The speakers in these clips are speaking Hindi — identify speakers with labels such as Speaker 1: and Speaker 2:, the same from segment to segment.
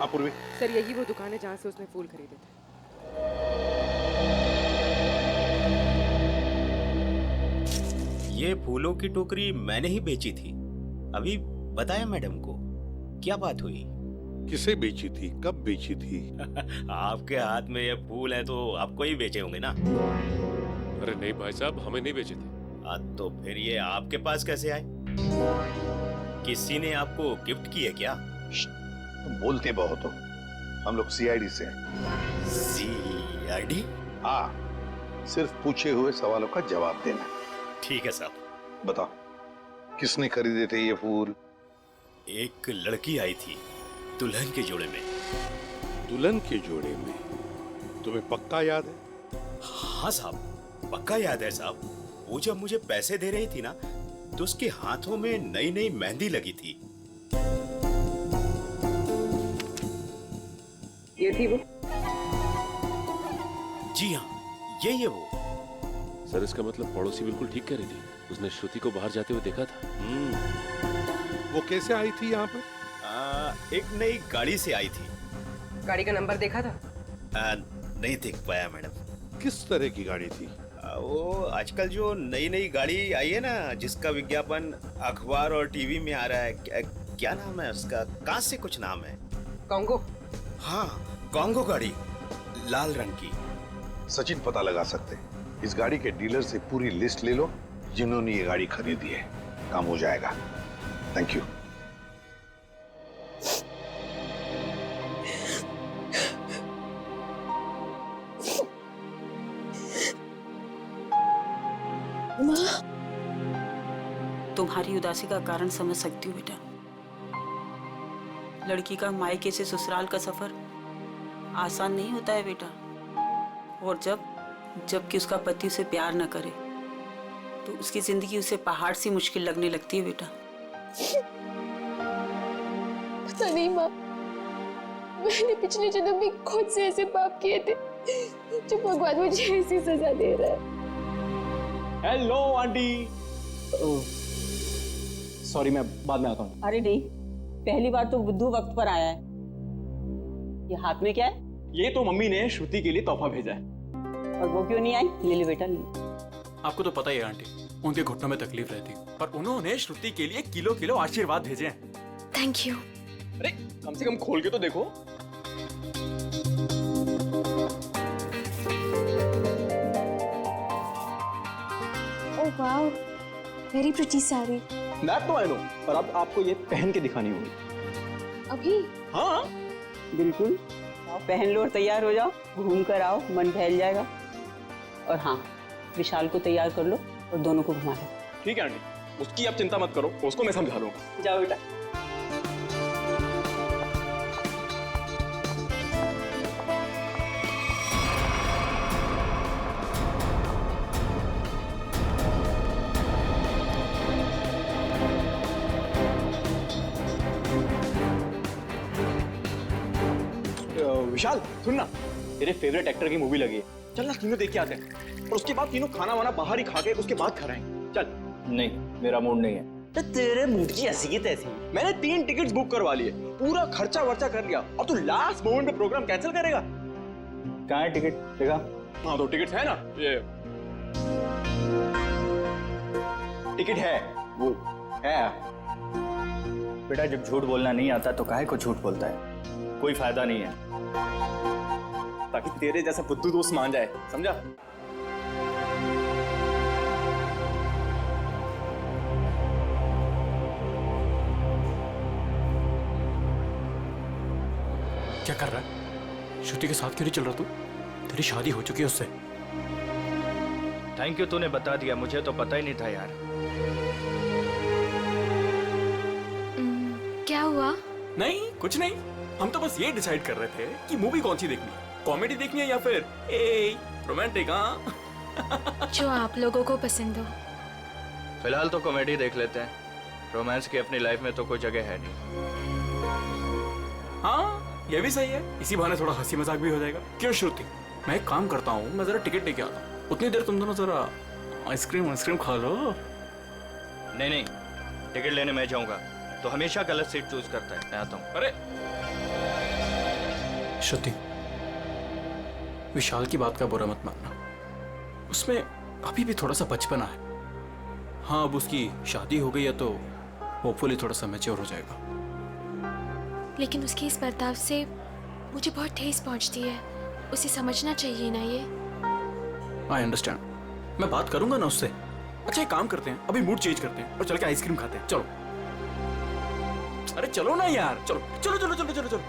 Speaker 1: हाँ पूर्वी।
Speaker 2: सर यही वो दुकान है जहाँ से उसने फूल खरीदे थे।
Speaker 3: ये फूलों की टोकरी मैंने ही बेची थी। अभी बताया मैडम को। क्या बात हुई?
Speaker 1: किसे बेची थी, कब बेची थी?
Speaker 3: आपके हाथ में ये फूल है तो आपको ही बेचे होंगे ना।
Speaker 4: अरे नहीं भाई साहब, हमें नहीं बेचे थे।
Speaker 3: तो फिर ये आपके पास कैसे आए? किसी ने आपको गिफ्ट किए क्या?
Speaker 5: तुम बोलते बहुत हो। हम लोग सीआईडी से हैं।
Speaker 3: सीआईडी?
Speaker 5: हाँ, सिर्फ पूछे हुए सवालों का जवाब देना।
Speaker 3: ठीक है साहब।
Speaker 5: बताओ, किसने खरीदे थे ये फूल?
Speaker 3: एक लड़की आई थी दुल्हन के जोड़े में।
Speaker 1: दुल्हन के जोड़े में? तुम्हें पक्का याद है?
Speaker 3: हाँ साहब, पक्का याद है साहब। वो जब मुझे पैसे दे रही थी ना, तो उसके हाथों में नई नई मेहंदी लगी थी।
Speaker 2: ये थी वो?
Speaker 3: जी हाँ, यही है वो।
Speaker 4: सर इसका मतलब पड़ोसी बिल्कुल ठीक कह रही थी। उसने श्रुति को बाहर जाते हुए देखा था।
Speaker 1: वो कैसे आई थी यहाँ पर?
Speaker 3: एक नई गाड़ी से आई थी।
Speaker 2: गाड़ी का नंबर देखा था?
Speaker 3: नहीं देख पाया मैडम।
Speaker 1: किस तरह की गाड़ी थी?
Speaker 3: वो आजकल जो नई नई गाड़ी आई है ना, जिसका विज्ञापन अखबार और टीवी में आ रहा है, क्या नाम है उसका? कहाँ से कुछ नाम है।
Speaker 2: कॉन्गो?
Speaker 3: हाँ, कॉन्गो गाड़ी, लाल रंग की।
Speaker 5: सचिन पता लगा सकते हैं। इस गाड़ी के डीलर से पूरी लिस्ट ले लो जिन्होंने ये गाड़ी खरीदी है। काम हो जाएगा। Thank you.
Speaker 6: तुम्हारी उदासी का कारण समझ सकती हूँ बेटा। लड़की का मायके से ससुराल का सफर आसान नहीं होता है बेटा। और जबकि उसका पति उसे प्यार न करे तो उसकी जिंदगी उसे पहाड़ सी मुश्किल लगने लगती है बेटा।
Speaker 7: पता नहीं माँ, मैंने पिछले जन्म में खुद से ऐसे पाप किए थे जो भगवान मुझे ऐसी सजा दे रहा है।
Speaker 8: Hello aunty. सॉरी, मैं बाद में आता हूँ।
Speaker 6: अरे नहीं, पहली बार तो बुद्धू वक्त पर आया है। ये हाथ में क्या है?
Speaker 8: ये तो मम्मी ने श्रुति के लिए तोहफा भेजा है।
Speaker 6: और वो क्यों नहीं आई? ले ले बेटा, ले।
Speaker 8: आपको तो पता ही है आंटी, उनके घुटनों में तकलीफ रहती, पर उन्होंने श्रुति के लिए किलो किलो आशीर्वाद भेजे हैं।
Speaker 7: Thank you.
Speaker 8: अरे कम से कम खोल के तो देखो।
Speaker 7: Oh wow, very pretty sari.
Speaker 8: That तो आई नो, पर अब आपको ये पहन के दिखानी होगी।
Speaker 7: अभी?
Speaker 8: हाँ
Speaker 6: बिल्कुल, आओ पहन लो और तैयार हो जाओ। घूम कर आओ, मन बहल जाएगा। और हाँ, विशाल को तैयार कर लो और दोनों को घुमा लो।
Speaker 8: ठीक है आंटी, उसकी आप चिंता मत करो, उसको मैं समझा लूंगा।
Speaker 6: जाओ बेटा।
Speaker 8: विशाल सुन ना, तेरे फेवरेट एक्टर की मूवी लगी है, चल ना तीनों देख के आते हैं। और उसके बाद तीनों खाना वाना बाहर ही खा के उसके बाद कराएंगे। चल।
Speaker 9: नहीं, मेरा मूड नहीं है।
Speaker 8: तो तेरे मूड की ऐसी की तैसी। मैंने 3 टिकट्स बुक करवा लिए, पूरा खर्चा वर्चा कर लिया, और तू लास्ट मोमेंट पे प्रोग्राम कैंसिल करेगा?
Speaker 9: कहाँ है टिकट? देखा?
Speaker 8: हाँ तो टिकट्स है ना, ये टिकट है, वो
Speaker 9: है। बेटा जब झूठ बोलना नहीं आता तो काहे को झूठ बोलता है? कोई फायदा नहीं है।
Speaker 8: ताकि तेरे जैसा बुद्धू दोस्त मान जाए, समझा? क्या कर रहा है? श्रुति के साथ क्यों नहीं चल रहा तू? तेरी शादी हो चुकी है उससे।
Speaker 9: थैंक यू, तूने बता दिया, मुझे तो पता ही नहीं था यार।
Speaker 7: क्या हुआ?
Speaker 8: नहीं कुछ नहीं, हम तो बस ये डिसाइड कर रहे थे कि मूवी कौन सी देखनी है, कॉमेडी देखनी है या फिर रोमांटिक। हाँ
Speaker 7: जो आप लोगों को पसंद हो।
Speaker 9: फिलहाल तो कॉमेडी देख लेते हैं, रोमांस की अपनी लाइफ में तो कोई जगह है नहीं।
Speaker 8: हाँ ये भी सही है, इसी बहाने थोड़ा हंसी मजाक भी हो जाएगा। क्यों श्रुति, मैं एक काम करता हूँ, मैं जरा टिकट लेके आता हूँ, उतनी देर तुम दोनों जरा आइसक्रीम खा लो।
Speaker 9: नहीं नहीं, टिकट लेने मैं जाऊंगा तो हमेशा गलत सीट चूज करता है। मैं आता हूँ।
Speaker 8: अरे श्रुति, विशाल की बात का बुरा मत मानना। उसमें अभी भी थोड़ा सा बचपना है। हाँ, अब उसकी शादी हो गई है तो होपफुली थोड़ा सा मैच्योर हो जाएगा।
Speaker 7: लेकिन उसके इस बर्ताव से मुझे बहुत ठेस पहुंचती है। उसे समझना चाहिए ना ये।
Speaker 8: आई अंडरस्टैंड, मैं बात करूंगा ना उससे। अच्छा, एक काम करते हैं, अभी मूड चेंज करते हैं और चल के आइसक्रीम खाते हैं। चलो, अरे चलो ना यार, चलो चलो चलो चलो चलो चलो।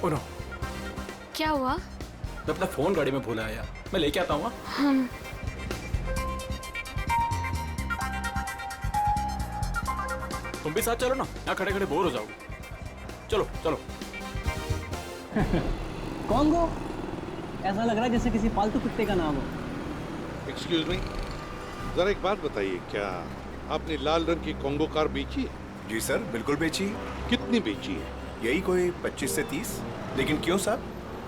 Speaker 8: ओ नो,
Speaker 7: क्या हुआ?
Speaker 8: मैं अपना फोन गाड़ी में भूला है यार, मैं लेके आता हूँ। तुम भी साथ चलो ना, यहाँ खड़े खड़े बोर हो जाओगे। चलो चलो।
Speaker 10: कॉन्गो, ऐसा लग रहा है जैसे किसी पालतू कुत्ते का नाम हो।
Speaker 1: एक्सक्यूज मी, जरा एक बात बताइए, क्या आपने लाल रंग की कॉन्गो कार बेची है?
Speaker 11: जी सर, बिल्कुल बेची।
Speaker 1: कितनी बेची है?
Speaker 11: यही कोई 25 से 30। लेकिन क्यों सर?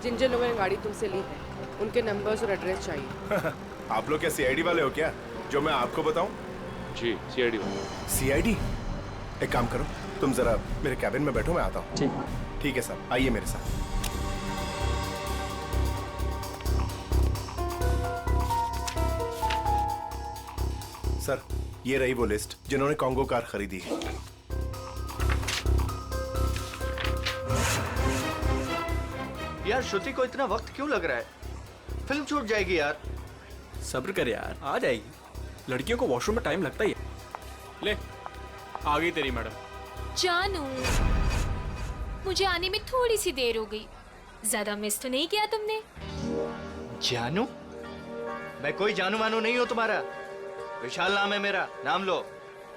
Speaker 2: जिन जिन लोगों ने गाड़ी तुमसे ली है उनके नंबर्स और एड्रेस चाहिए।
Speaker 11: आप लोग क्या सीआईडी वाले हो क्या, जो मैं आपको बताऊं?
Speaker 4: जी, सीआईडी वाले।
Speaker 11: सीआईडी? एक काम करो, तुम जरा मेरे कैबिन में बैठो, मैं आता हूँ।
Speaker 10: ठीक।
Speaker 11: ठीक है सर, आइए मेरे साथ। सर, ये रही वो लिस्ट जिन्होंने कॉन्गो कार खरीदी है।
Speaker 9: यार श्रुति को इतना वक्त क्यों लग रहा है? फिल्म छूट जाएगी यार।
Speaker 8: सब्र कर यार, आ जाएगी। लड़कियों को वॉशरूम में टाइम लगता ही है। ले, आ गई तेरी मैडम।
Speaker 7: जानू, मुझे आने में थोड़ी सी देर हो गई। ज्यादा मिस तो नहीं किया तुमने?
Speaker 9: जानू? मैं कोई जानू मानू नहीं हूँ तुम्हारा। विशाल नाम है मेरा, नाम लो।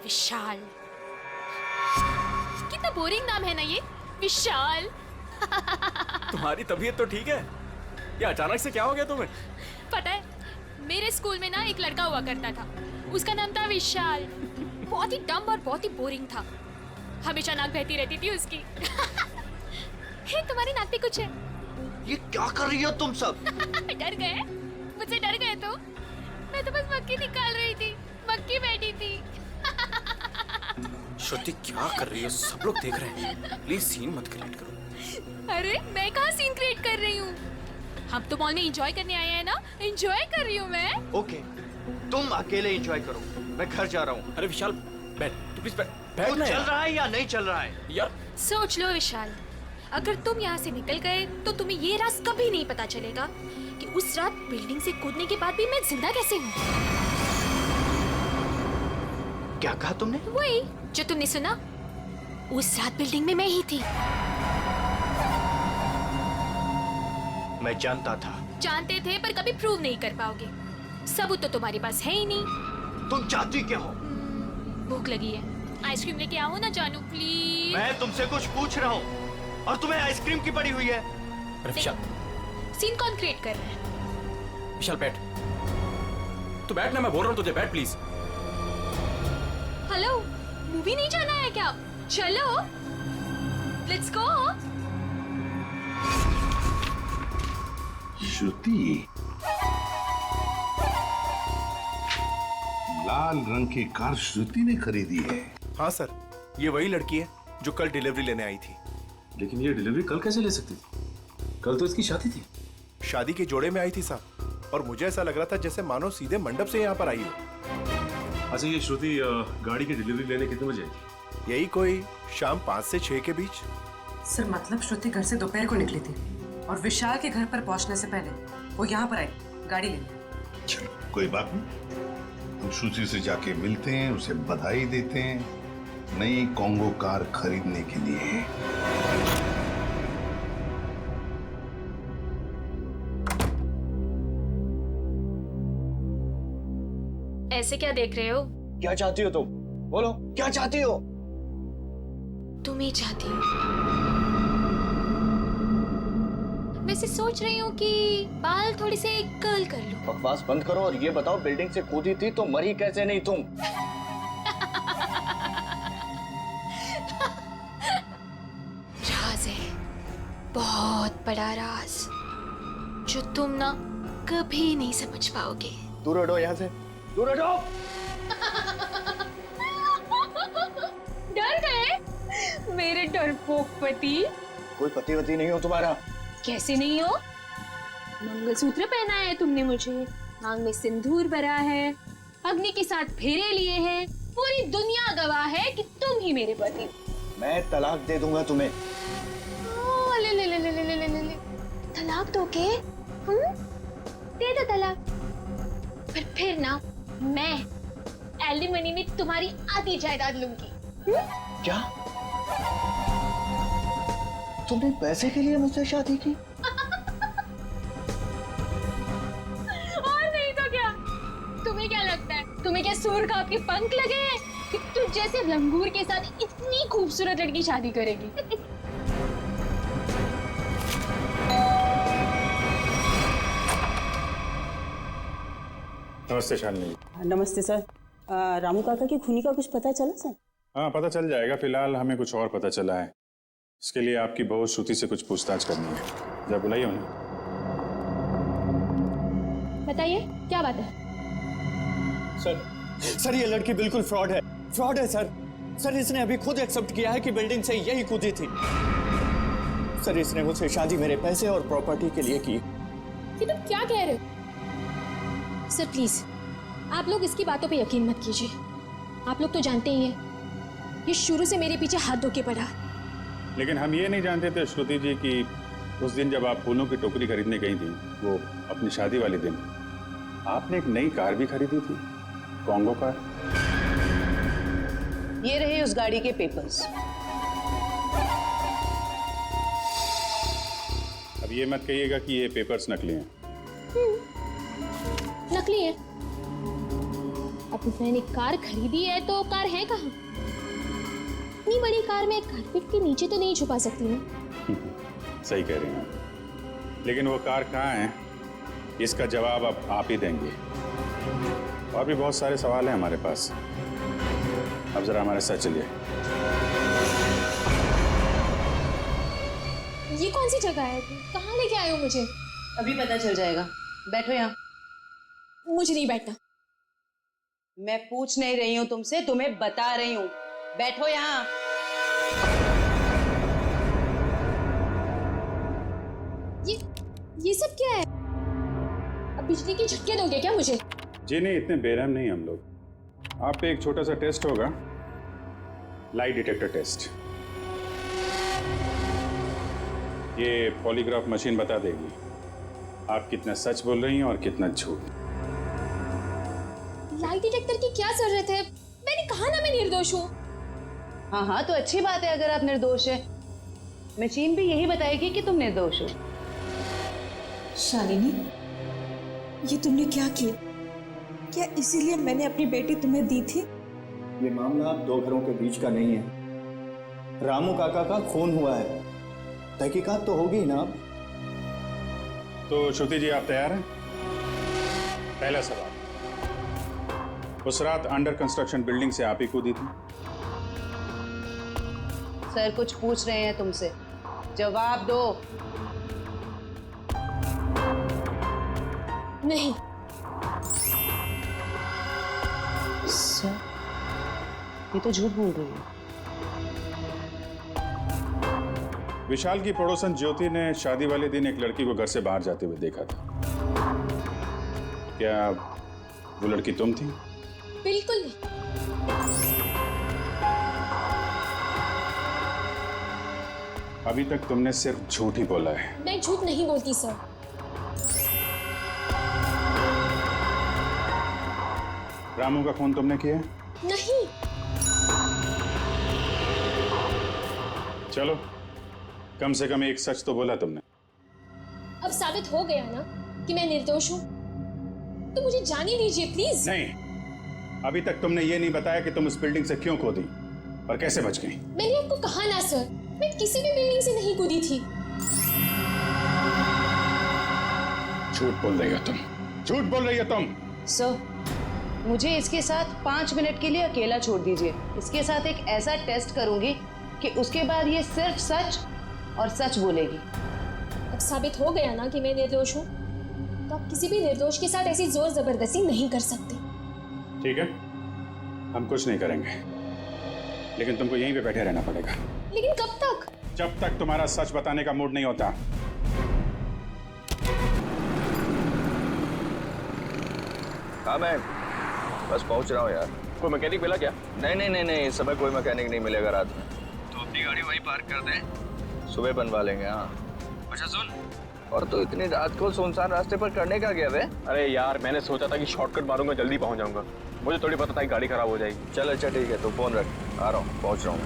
Speaker 7: विशाल? कितना बोरिंग नाम है ना ये, विशाल।
Speaker 8: तुम्हारी तबीयत तो ठीक है? ये अचानक से क्या हो गया तुम्हें?
Speaker 7: पता है, मेरे स्कूल में ना एक लड़का हुआ करता था, उसका नाम था विशाल। बहुत ही डम और बहुत ही बोरिंग था। हमेशा नाक बहती रहती थी उसकी। हे, तुम्हारी नाक पे कुछ है?
Speaker 9: ये क्या कर रही हो तुम सब?
Speaker 7: डर गए? मुझसे डर गए तो? मैं तो बस मक्खी निकाल रही थी, मक्खी बैठी थी।
Speaker 8: श्रुति क्या कर रही है, सब लोग देख रहे हैं। प्लीज सीन मत क्रिएट करो।
Speaker 7: अरे मैं कहाँ सीन क्रिएट कर रही हूँ? हम तो मॉल में एंजॉय करने आए हैं ना, एंजॉय कर रही हूँ मैं।
Speaker 9: ओके, तुम अकेले एंजॉय करो, मैं घर जा रहा हूँ।
Speaker 8: अरे विशाल, बैठ, तू प्लीज बैठ
Speaker 9: तो
Speaker 8: ना
Speaker 9: चल
Speaker 8: यार।
Speaker 9: रहा है या नहीं चल रहा है?
Speaker 8: यार
Speaker 7: सोच लो विशाल, अगर तुम यहाँ से निकल गए तो तुम्हें ये राज कभी नहीं पता चलेगा कि उस रात बिल्डिंग से कूदने के बाद भी मैं जिंदा कैसे हूँ।
Speaker 9: क्या कहा तुमने?
Speaker 7: वही जो तुमने सुना, उस रात बिल्डिंग में मैं ही थी।
Speaker 9: मैं जानता था।
Speaker 7: जानते थे पर कभी प्रूव नहीं कर पाओगे। सबूत तो तुम्हारे पास है ही नहीं।
Speaker 9: तुम चाहती क्या हो?
Speaker 7: भूख लगी है, आइसक्रीम लेके आओ ना जानू प्लीज।
Speaker 9: मैं तुमसे कुछ पूछ रहा हूँ और तुम्हें आइसक्रीम की पड़ी हुई है।
Speaker 8: अरे विशाल,
Speaker 7: सीन कौन क्रिएट कर रहा है?
Speaker 8: विशाल बैठ, तू बैठ ना, मैं बोल रहा हूँ तुझे, बैठ प्लीज।
Speaker 7: हेलो, मूवी नहीं जाना है क्या? चलो, लेट्स गो।
Speaker 5: श्रुति, लाल रंग की कार श्रुति ने खरीदी है?
Speaker 11: हाँ सर, ये वही लड़की है जो कल डिलीवरी लेने आई थी।
Speaker 4: लेकिन ये डिलीवरी कल कैसे ले सकती थी? कल तो इसकी शादी थी।
Speaker 11: शादी के जोड़े में आई थी साहब, और मुझे ऐसा लग रहा था जैसे मानो सीधे मंडप से यहाँ पर आई हो।
Speaker 4: अच्छा, ये श्रुति गाड़ी की डिलीवरी लेने कितने बजे आई थी?
Speaker 11: यही कोई शाम 5 से 6 के बीच।
Speaker 2: सर, मतलब श्रुति घर से दोपहर को निकली थी और विशाल के घर पर पहुंचने से पहले वो यहाँ पर आई गाड़ी लेने।
Speaker 5: चलो, कोई बात नहीं, हम श्रुति से जाके मिलते हैं, उसे बधाई देते हैं नई कॉन्गो कार खरीदने के लिए।
Speaker 7: ऐसे क्या देख रहे हो?
Speaker 8: क्या चाहती हो तुम? बोलो, क्या चाहती हो?
Speaker 7: तुम ही चाहती हो। वैसे सोच रही हूँ कि बाल थोड़ी से कर्ल कर लूं।
Speaker 9: बकवास बंद करो और ये बताओ, बिल्डिंग से कूदी थी तो मरी कैसे नहीं तुम?
Speaker 7: राज है, बहुत बड़ा राज, जो तुम ना कभी नहीं समझ पाओगे।
Speaker 9: दूर हटो यहाँ से, दूर हटो।
Speaker 7: डर गए? मेरे डरपोक पति।
Speaker 9: कोई पति वती नहीं हो तुम्हारा।
Speaker 7: कैसे नहीं हो? मंगलसूत्र पहना है तुमने मुझे, मांग में सिंदूर भरा है, अग्नि के साथ फेरे लिए हैं, पूरी दुनिया गवाह है कि तुम ही मेरे पति।
Speaker 9: मैं तलाक दे दूंगा तुम्हें।
Speaker 7: ले ले ले ले ले ले ले ले। तलाक दोगे? दे दो तलाक। पर फिर ना मैं एलिमनी में तुम्हारी आधी जायदाद लूंगी।
Speaker 9: क्या? तुमने पैसे के लिए मुझसे शादी की?
Speaker 7: और नहीं तो क्या? तुम्हें क्या लगता है? तुम्हें क्या सूर का आपके पंख लगे हैं कि तुझ जैसे लंगूर के साथ इतनी खूबसूरत लड़की शादी करेगी?
Speaker 12: नमस्ते शालिनी।
Speaker 6: नमस्ते सर। रामू काका की खूनी का कुछ पता चला सर?
Speaker 12: हाँ, पता चल जाएगा। फिलहाल हमें कुछ और पता चला है। इसके लिए आपकी बहू श्रुति से कुछ पूछताछ करनी है। जब बुलाइए उन्हें।
Speaker 7: बताइए क्या बात है?
Speaker 9: सर ये लड़की बिल्कुल फ्रॉड है। फ्रॉड है सर। सर इसने अभी खुद एक्सेप्ट किया है कि बिल्डिंग से यही कूदी थी। सर इसने मुझसे शादी मेरे पैसे और प्रॉपर्टी के लिए की।
Speaker 7: ये तुम क्या कह रहे हो? सर प्लीज आप लोग इसकी बातों पे यकीन मत कीजिए। आप लोग तो जानते ही हैं ये शुरू से मेरे पीछे हाथ धो के पड़ा।
Speaker 12: लेकिन हम ये नहीं जानते थे श्रुति जी कि उस दिन जब आप फूलों की टोकरी खरीदने गई थी, वो अपनी शादी वाले दिन, आपने एक नई कार भी खरीदी थी, कॉन्गो कार।
Speaker 2: ये रहे उस गाड़ी के पेपर्स।
Speaker 12: अब ये मत कहिएगा कि ये पेपर्स नकली हैं।
Speaker 7: नकली है? अब मैंने कार खरीदी है तो कार है कहाँ? इतनी बड़ी कार में कारपेट के नीचे तो नहीं छुपा सकती ना।
Speaker 12: सही कह रही हैं आप। लेकिन वो कार कहाँ है, इसका जवाब अब आप ही देंगे। और भी बहुत सारे सवाल हैं हमारे पास। अब जरा हमारे साथ चलिए।
Speaker 7: ये कौन सी जगह है? कहाँ लेके आए हो मुझे?
Speaker 2: अभी पता चल जाएगा। बैठो यहाँ।
Speaker 7: मुझे नहीं बैठना।
Speaker 2: मैं पूछ नहीं रही हूँ तुमसे, तुम्हें बता रही हूँ। बैठो यहाँ।
Speaker 7: ये सब क्या है? अब बिजली की झटके दोगे क्या मुझे?
Speaker 12: जी नहीं, इतने बेरहम नहीं हम लोग। आप पे एक छोटा सा टेस्ट होगा, लाई डिटेक्टर टेस्ट। ये पॉलीग्राफ मशीन बता देगी आप कितना सच बोल रही हैं और कितना झूठ।
Speaker 7: लाई डिटेक्टर की क्या जरूरत है? मैंने कहा ना मैं निर्दोष हूँ।
Speaker 2: हाँ हाँ, तो अच्छी बात है अगर आप निर्दोष है। मशीन भी यही बताएगी कि तुम निर्दोष हो।
Speaker 13: शालिनी, ये तुमने क्या किया? क्या इसीलिए मैंने अपनी बेटी तुम्हें दी थी?
Speaker 9: ये मामला दो घरों के बीच का नहीं है। रामू काका का खून हुआ है, तहकीकात तो होगी ना।
Speaker 12: तो श्रुति जी, आप तैयार हैं? पहला सवाल, उस रात अंडर कंस्ट्रक्शन बिल्डिंग से आप ही कूदी थी?
Speaker 2: सर कुछ पूछ रहे हैं तुमसे, जवाब दो।
Speaker 7: नहीं।
Speaker 2: सर ये तो झूठ बोल रही है।
Speaker 12: विशाल की पड़ोसन ज्योति ने शादी वाले दिन एक लड़की को घर से बाहर जाते हुए देखा था। क्या वो लड़की तुम थी?
Speaker 7: बिल्कुल नहीं।
Speaker 12: अभी तक तुमने सिर्फ झूठ ही बोला है।
Speaker 7: मैं झूठ नहीं बोलती सर।
Speaker 12: रामू का खून तुमने किया?
Speaker 7: नहीं।
Speaker 12: चलो, कम से कम एक सच तो बोला तुमने।
Speaker 7: अब साबित हो गया ना कि मैं निर्दोष हूँ, तो मुझे जाने दीजिए प्लीज।
Speaker 12: नहीं, अभी तक तुमने ये नहीं बताया कि तुम उस बिल्डिंग से क्यों कूदी और कैसे बच गई।
Speaker 7: मैंने आपको कहा ना सर, मैं किसी भी बिल्डिंग से नहीं कूदी थी।
Speaker 12: झूठ बोल रही हो तुम, झूठ बोल रही हो तुम।
Speaker 2: सर मुझे इसके साथ 5 मिनट के लिए अकेला छोड़ दीजिए। इसके साथ एक ऐसा टेस्ट करूंगी कि उसके बाद ये सिर्फ सच और सच बोलेगी।
Speaker 7: अब साबित हो गया ना कि मैं निर्दोष हूँ, तो आप किसी भी निर्दोष के साथ ऐसी जोर जबरदस्ती नहीं कर सकते।
Speaker 12: ठीक है, हम कुछ नहीं करेंगे। लेकिन तुमको यहीं पे बैठे रहना पड़ेगा।
Speaker 7: लेकिन कब तक?
Speaker 12: जब तक तुम्हारा सच बताने का मूड नहीं होता।
Speaker 14: हाँ मैं बस पहुंच रहा हूँ यार।
Speaker 8: कोई मैकेनिक मिला क्या?
Speaker 14: नहीं, इस समय कोई मैकेनिक नहीं मिलेगा रात में। तो अपनी गाड़ी वहीं पार्क कर दें, सुबह बनवा लेंगे। हाँ अच्छा सुन, और तो इतनी रात को सुनसान रास्ते पर करने का गया वे?
Speaker 8: अरे यार मैंने सोचा था कि शॉर्टकट मारूंगा, जल्दी पहुंच जाऊंगा। मुझे थोड़ी पता था कि गाड़ी खराब हो जाएगी।
Speaker 14: चल अच्छा ठीक है, तो फोन रख, आ रहा हूँ, पहुंच रहा हूँ।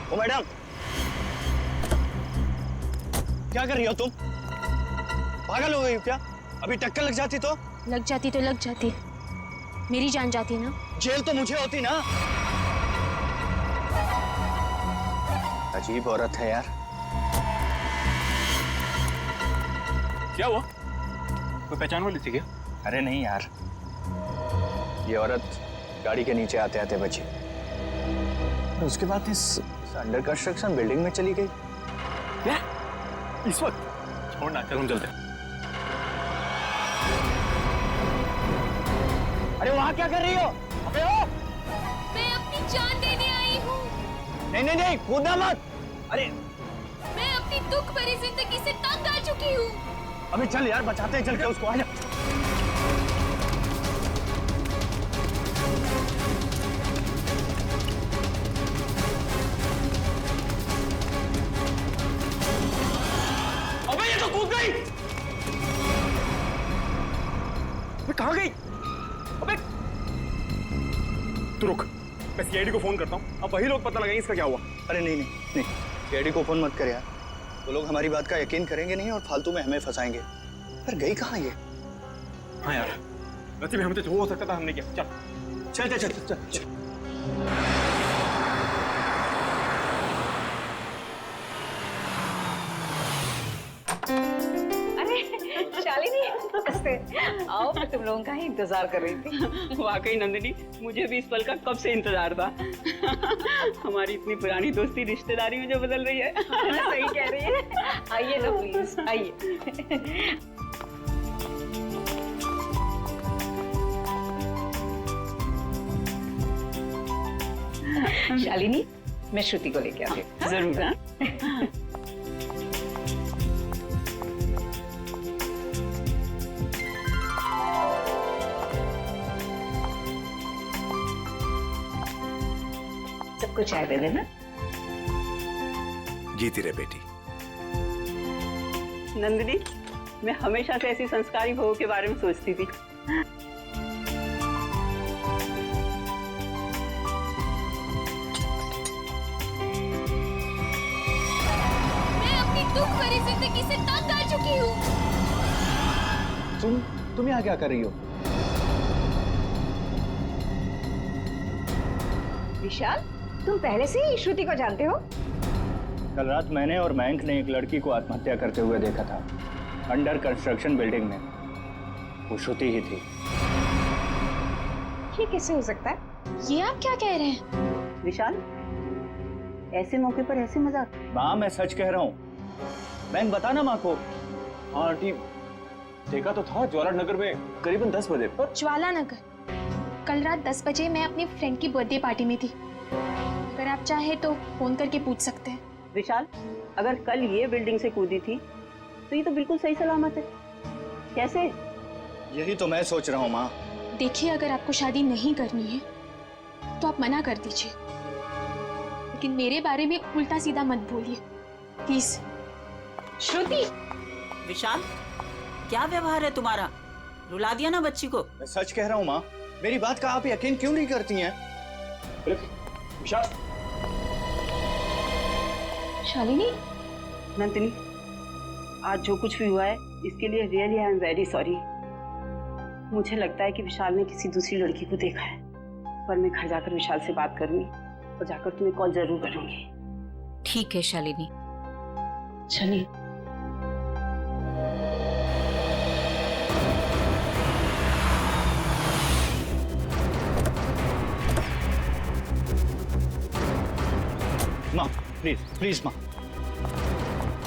Speaker 9: ओ मैडम, क्या कर रही हो तुम? पागल हो गई हो क्या? अभी टक्कर लग जाती तो?
Speaker 7: लग जाती, मेरी जान जाती ना।
Speaker 9: जेल तो मुझे होती ना।
Speaker 14: अजीब औरत है यार।
Speaker 8: क्या हुआ? कोई पहचान वाली थी क्या?
Speaker 14: अरे नहीं यार, ये औरत गाड़ी के नीचे आते आते बची, उसके बाद इस अंडर कंस्ट्रक्शन बिल्डिंग में चली गई।
Speaker 8: क्या? इस वक्त? छोड़ना, चल हम चलते हैं।
Speaker 9: अरे वहां क्या कर रही हो? अबे ओ!
Speaker 7: मैं अपनी जान देने आई हूँ।
Speaker 9: नहीं, कूदना मत। अरे
Speaker 7: मैं अपनी दुख भरी जिंदगी से तंग आ चुकी हूँ।
Speaker 9: अबे चल यार, बचाते हैं, चल के उसको। आजा। अबे ये तो कूद गई।
Speaker 8: अबे कहाँ गई? अबे तू रुक, मैं सीआईडी को फोन करता हूँ। अब वही लोग पता लगाएंगे इसका क्या हुआ।
Speaker 9: अरे नहीं, सीआईडी को फोन मत कर यार। वो लोग हमारी बात का यकीन करेंगे नहीं और फालतू में हमें फंसाएंगे। पर गई कहाँ ये?
Speaker 8: हाँ यार, गलती में हमसे जो हो सकता था हमने किया। चल।
Speaker 2: शालिनी, नमस्ते। आओ, मैं तुम लोगों का ही इंतजार कर रही थी।
Speaker 6: वाकई नंदिनी, मुझे भी इस पल का कब से इंतजार था। हमारी इतनी पुरानी दोस्ती रिश्तेदारी में जो बदल रही है।
Speaker 2: सही कह रही है। आइए ना प्लीज, आइए। शालिनी, मैं श्रुति को लेके आती हूँ।
Speaker 6: जरूर।
Speaker 2: सबको चाय दे देना।
Speaker 5: जीती रहे बेटी।
Speaker 6: नंदिनी, मैं हमेशा से ऐसी संस्कारी बहू के बारे में सोचती थी।
Speaker 7: मैं अपनी दुख भरी जिंदगी से तंग आ चुकी हूँ।
Speaker 9: तुम यहाँ क्या कर रही हो?
Speaker 2: विशाल, तुम पहले से ही श्रुति को जानते हो?
Speaker 9: कल रात मैंने और मयंक ने एक लड़की को आत्महत्या करते हुए देखा था, अंडर कंस्ट्रक्शन बिल्डिंग में। वो श्रुति ही थी।
Speaker 2: ये कैसे हो सकता है?
Speaker 7: ये आप क्या कह रहे हैं?
Speaker 6: विशाल, ऐसे मौके पर ऐसे मजाक?
Speaker 9: माँ, मैं सच कह रहा हूँ। मयंक, बता ना माँ को।
Speaker 8: हाँ आंटी, देखा तो था ज्वाला नगर में करीबन 10 बजे।
Speaker 7: ज्वाला नगर? कल रात 10 बजे मैं अपनी फ्रेंड की बर्थडे पार्टी में थी। अगर आप चाहे तो फोन करके पूछ सकते हैं।
Speaker 6: विशाल, अगर कल ये बिल्डिंग से कूदी थी तो ये तो बिल्कुल सही सलामत है। कैसे?
Speaker 9: यही तो मैं सोच रहा हूँ माँ।
Speaker 7: देखिए, अगर आपको शादी नहीं करनी है तो आप मना कर दीजिए, लेकिन मेरे बारे में उल्टा सीधा मत बोलिए प्लीज।
Speaker 2: श्रुति!
Speaker 6: विशाल, क्या व्यवहार है तुम्हारा? रुला दिया ना बच्ची को।
Speaker 9: मैं सच कह रहा हूँ माँ, मेरी बात का आप यकीन क्यों नहीं करती हैं?
Speaker 8: विशाल।
Speaker 2: शालिनी,
Speaker 6: नंदिनी, आज जो कुछ भी हुआ है इसके लिए really I am very sorry. मुझे लगता है कि विशाल ने किसी दूसरी लड़की को देखा है, पर मैं घर जाकर विशाल से बात करूंगी और जाकर तुम्हें कॉल जरूर करूंगी।
Speaker 2: ठीक है शालिनी।
Speaker 6: चलिए।
Speaker 9: माँ प्लीज, प्लीज माँ,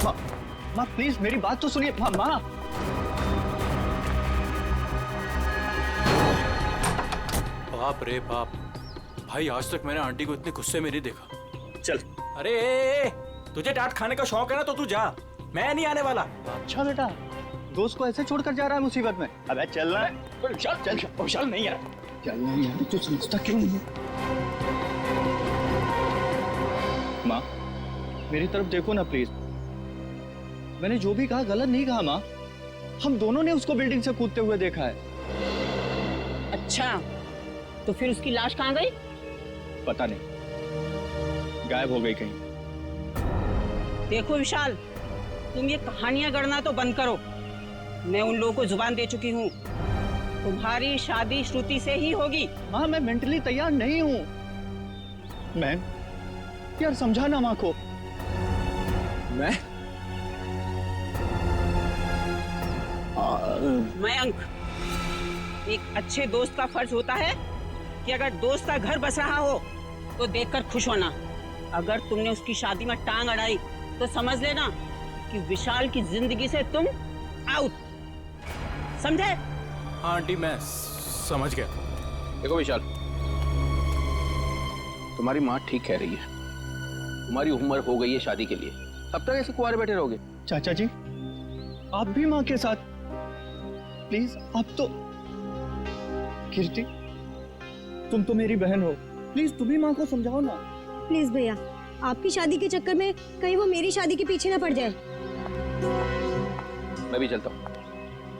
Speaker 9: माँ माँ प्लीज मेरी बात तो सुनिए। माँ माँ
Speaker 8: बाप रे बाप, भाई आज तक मैंने आंटी को इतने गुस्से में नहीं देखा। चल, अरे तुझे डांट खाने का शौक है ना तो तू जा, मैं नहीं आने वाला।
Speaker 9: अच्छा बेटा, दोस्त को ऐसे छोड़कर जा रहा है मुसीबत में। अबे चल रहा है, चल चल चल। नहीं यार, चल नहीं यार, तू समझता क्यों नहीं? माँ मेरी तरफ देखो ना प्लीज। मैंने जो भी कहा गलत नहीं कहा माँ। हम दोनों ने उसको बिल्डिंग से कूदते हुए देखा है।
Speaker 6: अच्छा, तो फिर उसकी लाश कहाँ गई?
Speaker 9: पता नहीं, गायब हो गई कहीं।
Speaker 6: देखो विशाल, तुम ये कहानियां गढ़ना तो बंद करो। मैं उन लोगों को जुबान दे चुकी हूँ, तुम्हारी शादी श्रुति से ही होगी।
Speaker 9: माँ मैं मेंटली तैयार नहीं हूँ। मैं यार समझाना माँ को।
Speaker 6: मयंक, एक अच्छे दोस्त का फर्ज होता है कि अगर दोस्त का घर बस रहा हो तो देखकर खुश होना। अगर तुमने उसकी शादी में टांग अड़ाई तो समझ लेना कि विशाल की जिंदगी से तुम आउट, समझे?
Speaker 8: हाँ आंटी मैं समझ गया।
Speaker 14: देखो विशाल, तुम्हारी माँ ठीक कह रही है। तुम्हारी उम्र हो गई है शादी के लिए, अब तक ऐसे कुंवारे बैठे रहोगे?
Speaker 9: चाचा जी आप भी माँ के साथ प्लीज। आप तो कीर्ति, तुम तो मेरी बहन हो, प्लीज तुम भी माँ को समझाओ ना।
Speaker 13: प्लीज भैया, आपकी शादी के चक्कर में कहीं वो मेरी शादी के पीछे ना पड़ जाए।
Speaker 14: मैं भी चलता हूँ,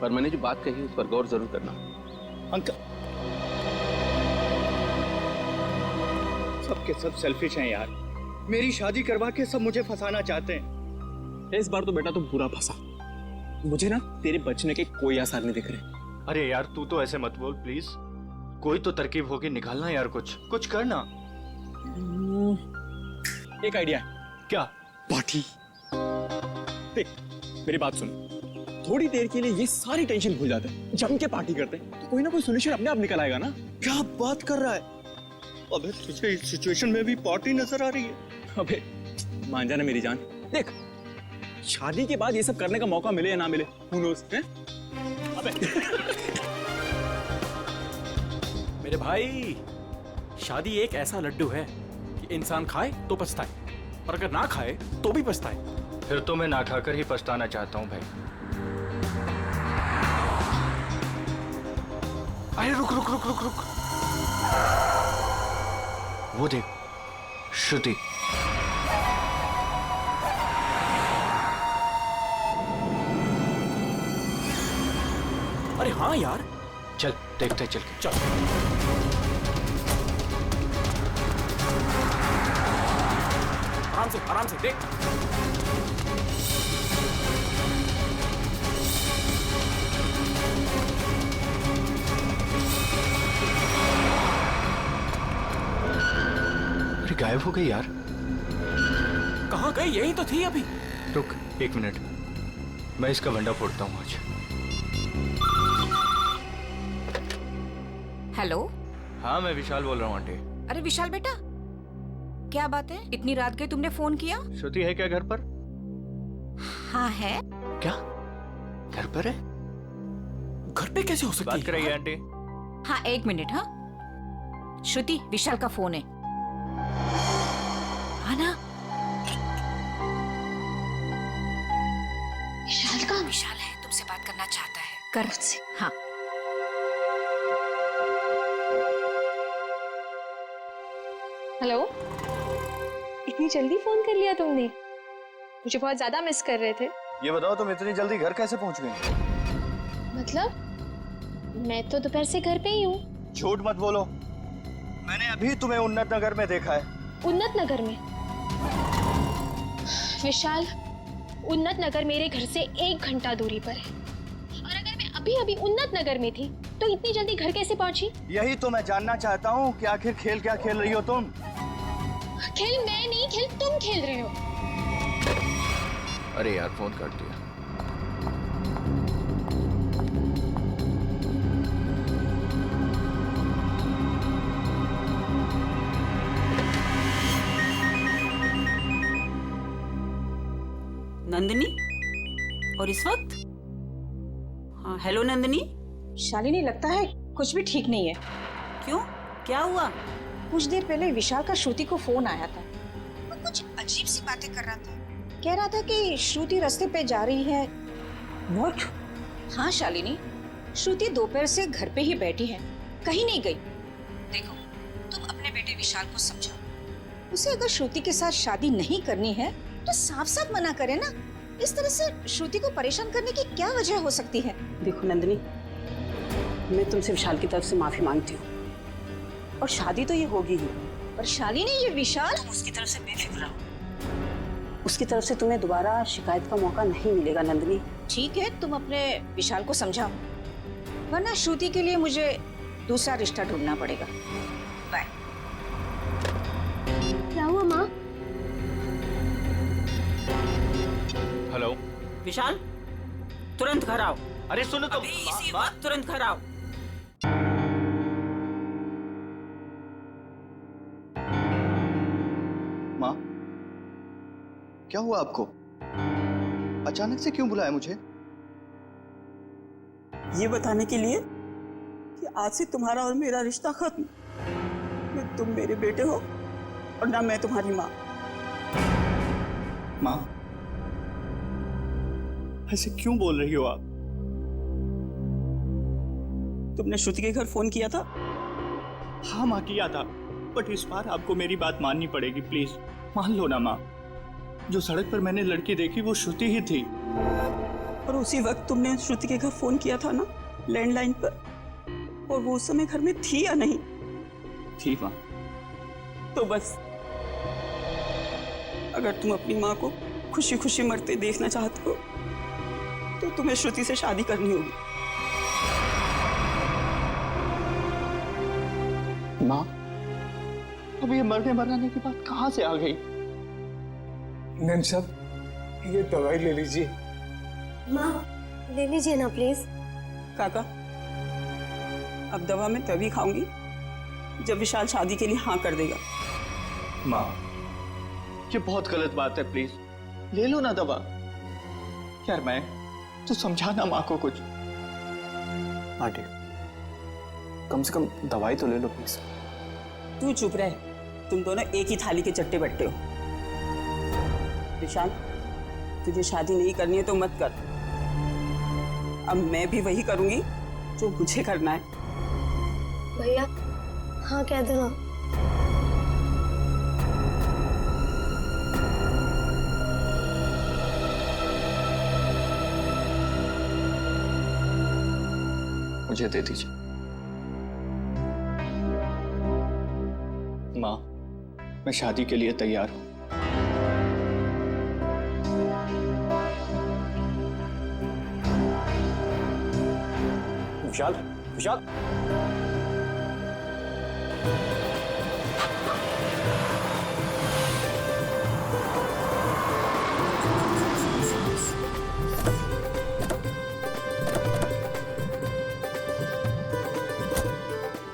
Speaker 14: पर मैंने जो बात कही उस पर गौर जरूर करना।
Speaker 9: अंकल सब के सब सेल्फिश हैं यार। मेरी शादी करवा के सब मुझे फंसाना चाहते हैं।
Speaker 8: इस बार तो बेटा तुम पूरा फंसा। मुझे ना तेरे बचने के कोई आसार नहीं दिख रहे।
Speaker 9: अरे यार तू तो ऐसे मत बोल प्लीज। कोई तो तरकीब होगी, निकालना यार, कुछ करना।
Speaker 8: एक आइडिया है।
Speaker 9: क्या?
Speaker 8: पार्टी। देख मेरी बात सुन, थोड़ी देर के लिए ये सारी टेंशन भूल जाते हैं, जम के पार्टी करते हैं तो कोई ना कोई सोल्यूशन अपने आप निकल आएगा ना।
Speaker 9: क्या बात कर रहा है? अबे तुझे इस सिचुएशन में भी पार्टी नजर आ रही है?
Speaker 8: अबे मान जाना मेरी जान, देख शादी के बाद ये सब करने का मौका मिले या ना मिले, who knows, हैं? अबे मेरे भाई, शादी एक ऐसा लड्डू है कि इंसान खाए तो पछताए, और अगर ना खाए तो भी पछताए।
Speaker 9: फिर तो मैं ना खाकर ही पछताना चाहता हूँ भाई। अरे रुक रुक रुक रुक रुक, वो देख श्रुति।
Speaker 8: अरे हाँ यार,
Speaker 9: चल देखते चल के।
Speaker 8: चल आराम से देख।
Speaker 9: अरे गायब हो गई यार।
Speaker 8: कहाँ गई? यही तो थी अभी।
Speaker 9: रुक 1 मिनट, मैं इसका भंडा फोड़ता हूँ आज।
Speaker 15: हेलो।
Speaker 9: हाँ मैं विशाल बोल रहा हूँ आंटी।
Speaker 15: अरे विशाल बेटा, क्या बात है? इतनी रात के तुमने फोन किया?
Speaker 9: श्रुति है क्या घर पर?
Speaker 15: हाँ है।
Speaker 9: क्या घर पर है?
Speaker 8: घर पे कैसे हो सकती है?
Speaker 9: बात कराइए आंटी।
Speaker 15: हाँ 1 मिनट। हाँ श्रुति, विशाल का फोन है। हाँ ना, विशाल है, तुमसे बात करना चाहता है, कर मुझसे। हाँ
Speaker 7: हेलो, इतनी जल्दी फोन कर लिया तुमने? मुझे बहुत ज्यादा मिस कर रहे थे।
Speaker 14: ये बताओ तुम इतनी जल्दी घर कैसे पहुंच गई?
Speaker 7: मतलब मैं तो दोपहर से घर पे ही हूँ।
Speaker 14: झूठ मत बोलो, मैंने अभी तुम्हें उन्नत नगर में देखा है।
Speaker 7: उन्नत नगर में? विशाल, उन्नत नगर मेरे घर से 1 घंटा दूरी पर है, और अगर मैं अभी अभी उन्नत नगर में थी तो इतनी जल्दी घर कैसे पहुंची?
Speaker 14: यही तो मैं जानना चाहता हूँ कि आखिर खेल क्या खेल रही हो तुम?
Speaker 7: खेल मैं नहीं, खेल तुम खेल रहे हो।
Speaker 14: अरे यार फोन काट दिया।
Speaker 6: नंदिनी, और इस वक्त? हाँ, हेलो नंदिनी।
Speaker 13: शालिनी, लगता है कुछ भी ठीक नहीं है।
Speaker 6: क्यों, क्या हुआ?
Speaker 13: कुछ देर पहले विशाल का श्रुति को फोन आया था। वो कुछ अजीब सी बातें कर रहा था। कह रहा था कि श्रुति रास्ते पे जा रही है। What? हाँ शालिनी, श्रुति दोपहर से घर पे ही बैठी है, कहीं नहीं गई। देखो, तुम अपने बेटे विशाल को समझाओ। उसे अगर श्रुति के साथ शादी नहीं करनी है तो साफ साफ मना करे ना। इस तरह से श्रुति को परेशान करने की क्या वजह हो सकती है?
Speaker 6: देखो नंदिनी, मैं तुमसे विशाल की तरफ से माफी मांगती हूँ, और शादी तो ये होगी ही।
Speaker 13: पर शालिनी, ये विशाल,
Speaker 6: तुम उसकी तरफ से बेफिक्र रहो। उसकी तरफ से तुम्हें दोबारा शिकायत का मौका नहीं मिलेगा नंदिनी।
Speaker 13: ठीक है, तुम अपने विशाल को समझाओ, वरना श्रुति के लिए मुझे दूसरा रिश्ता ढूंढना पड़ेगा। बाय।
Speaker 7: क्या हुआ माँ?
Speaker 9: हेलो
Speaker 6: विशाल, तुरंत घर आओ।
Speaker 9: अरे सुनो तो,
Speaker 6: इसी वक्त तुरंत घर आओ।
Speaker 9: माँ, क्या हुआ आपको? अचानक से क्यों बुलाया मुझे?
Speaker 6: ये बताने के लिए कि आज से तुम्हारा और मेरा रिश्ता खत्म। न तुम मेरे बेटे हो और ना मैं तुम्हारी माँ।
Speaker 9: माँ, ऐसे क्यों बोल रही हो आप?
Speaker 6: तुमने श्रुति के घर फोन किया था?
Speaker 9: हाँ माँ, किया था, बट इस बार आपको मेरी बात माननी पड़ेगी, प्लीज मान लो ना माँ। जो सड़क पर मैंने लड़की देखी वो श्रुति ही थी।
Speaker 6: और उसी वक्त तुमने श्रुति के घर फोन किया था ना, लैंडलाइन पर, और वो उस समय घर में थी या नहीं?
Speaker 9: थी माँ।
Speaker 6: तो बस, अगर तुम अपनी माँ को खुशी खुशी मरते देखना चाहते हो तो तुम्हें श्रुति से शादी करनी होगी।
Speaker 9: माँ, अब ये मरने मराने की बात कहाँ से आ गई?
Speaker 16: नैन साहब, ये दवाई ले लीजिए।
Speaker 17: माँ, ले लीजिए ना प्लीज।
Speaker 6: काका, अब दवा मैं तभी खाऊंगी जब विशाल शादी के लिए हाँ कर देगा।
Speaker 9: माँ, ये बहुत गलत बात है, प्लीज ले लो ना दवा। यार मैं तो समझाना माँ को कुछ।
Speaker 8: आंटी, कम से कम दवाई तो ले लो प्लीज।
Speaker 6: तू चुप रहे, तुम दोनों एक ही थाली के चट्टे बट्टे हो। विशाल, तुझे शादी नहीं करनी है तो मत कर। अब मैं भी वही करूंगी जो मुझे करना है।
Speaker 17: भैया, हाँ कह दो ना।
Speaker 9: मुझे दे दीजिए। माँ, मैं शादी के लिए तैयार हूँ।
Speaker 8: विशाल, विशाल,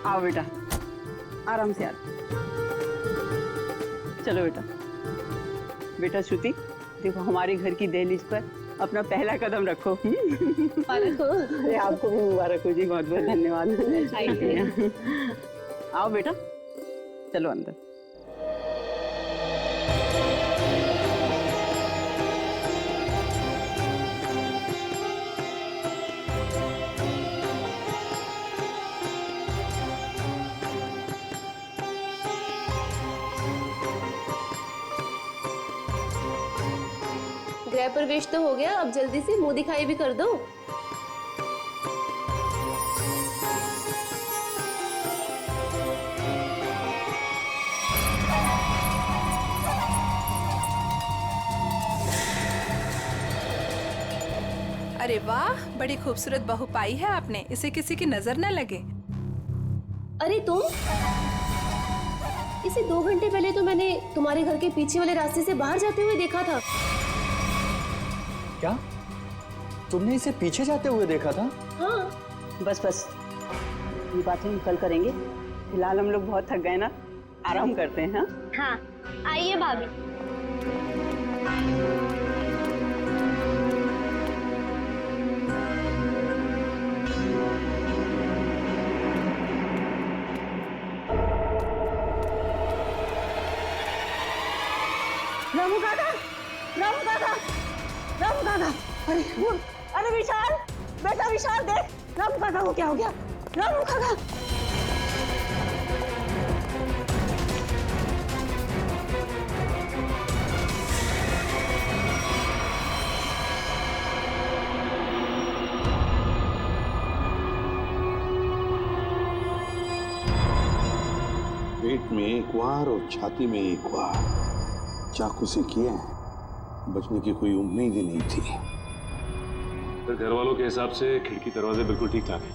Speaker 6: आओ बेटा, आराम से आओ। चलो बेटा। बेटा श्रुति, देखो हमारे घर की दहलीज पर अपना पहला कदम रखो। अरे आपको भी मुबारक हो जी, बहुत बहुत धन्यवाद। आओ बेटा, चलो अंदर।
Speaker 18: गृह प्रवेश तो हो गया, अब जल्दी से मुंह दिखाई भी कर दो।
Speaker 19: अरे वाह, बड़ी खूबसूरत बहू पाई है आपने, इसे किसी की नजर न लगे।
Speaker 18: अरे तुम, इसे 2 घंटे पहले तो मैंने तुम्हारे घर के पीछे वाले रास्ते से बाहर जाते हुए देखा था।
Speaker 9: क्या तुमने इसे पीछे जाते हुए देखा था?
Speaker 18: हाँ।
Speaker 6: बस बस, ये बातें हम कल करेंगे। फिलहाल हम लोग बहुत थक गए ना, आराम करते हैं।
Speaker 17: हाँ, आइए भाभी।
Speaker 20: रामू काका, रामू काका, रामू काका, अरे विशाल, बेटा विशाल देख, रामू काका को क्या हो गया? रामू काका।
Speaker 5: पेट में एक वार और छाती में एक वार चाकू से किए हैं। बचने की कोई उम्मीद ही नहीं थी।
Speaker 4: फिर घर वालों के हिसाब से खिड़की दरवाजे बिल्कुल ठीक ठाक है,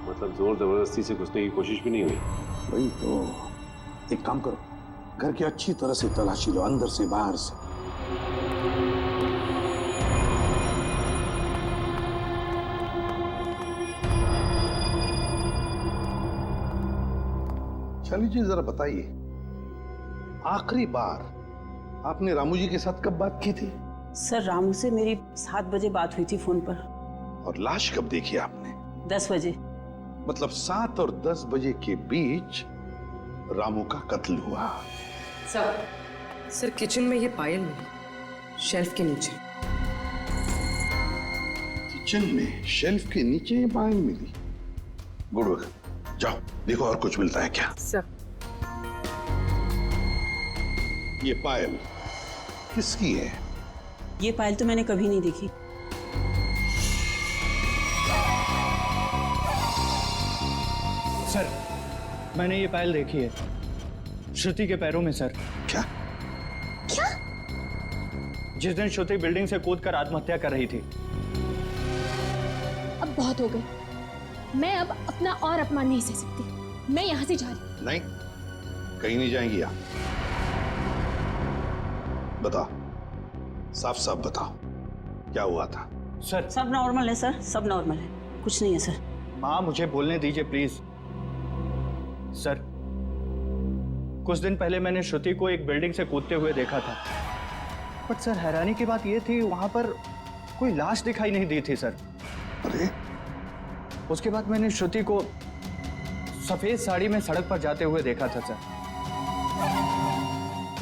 Speaker 4: मतलब जोर जबरदस्ती से घुसने की कोशिश भी नहीं हुई।
Speaker 5: वही तो, एक काम करो, घर की अच्छी तरह से तलाशी लो, अंदर से बाहर से। शाली जी जरा बताइए, आखिरी बार आपने रामू जी के साथ कब बात की थी?
Speaker 6: सर रामू से मेरी 7 बजे बात हुई थी फोन पर।
Speaker 5: और लाश कब देखी आपने?
Speaker 6: 10 बजे।
Speaker 5: मतलब 7 और 10 बजे के बीच रामू का कत्ल हुआ।
Speaker 21: सर किचन में ये पायल मिली, शेल्फ के नीचे।
Speaker 5: किचन में शेल्फ के नीचे ये पायल मिली? गुड वर्क, जाओ देखो और कुछ मिलता है क्या।
Speaker 21: सर
Speaker 5: ये पायल किसकी है?
Speaker 6: ये पायल तो मैंने कभी नहीं देखी।
Speaker 9: सर मैंने ये पायल देखी है, श्रुति के पैरों में सर।
Speaker 5: क्या?
Speaker 9: क्या? जिस दिन श्रुति बिल्डिंग से कूदकर आत्महत्या कर रही थी।
Speaker 18: अब बहुत हो गई, मैं अब अपना और अपमान नहीं सह सकती। मैं यहाँ से जा रही हूँ।
Speaker 5: नहीं, कहीं नहीं जाएंगी आप। बताओ, साफ साफ बताओ, क्या हुआ था?
Speaker 9: सर
Speaker 6: सब नॉर्मल है सर, सब नॉर्मल है, कुछ नहीं है सर।
Speaker 9: माँ मुझे बोलने दीजिए प्लीज। सर कुछ दिन पहले मैंने श्रुति को एक बिल्डिंग से कूदते हुए देखा था, बट सर हैरानी की बात यह थी वहां पर कोई लाश दिखाई नहीं दी थी सर।
Speaker 5: अरे
Speaker 9: उसके बाद मैंने श्रुति को सफेद साड़ी में सड़क पर जाते हुए देखा था सर।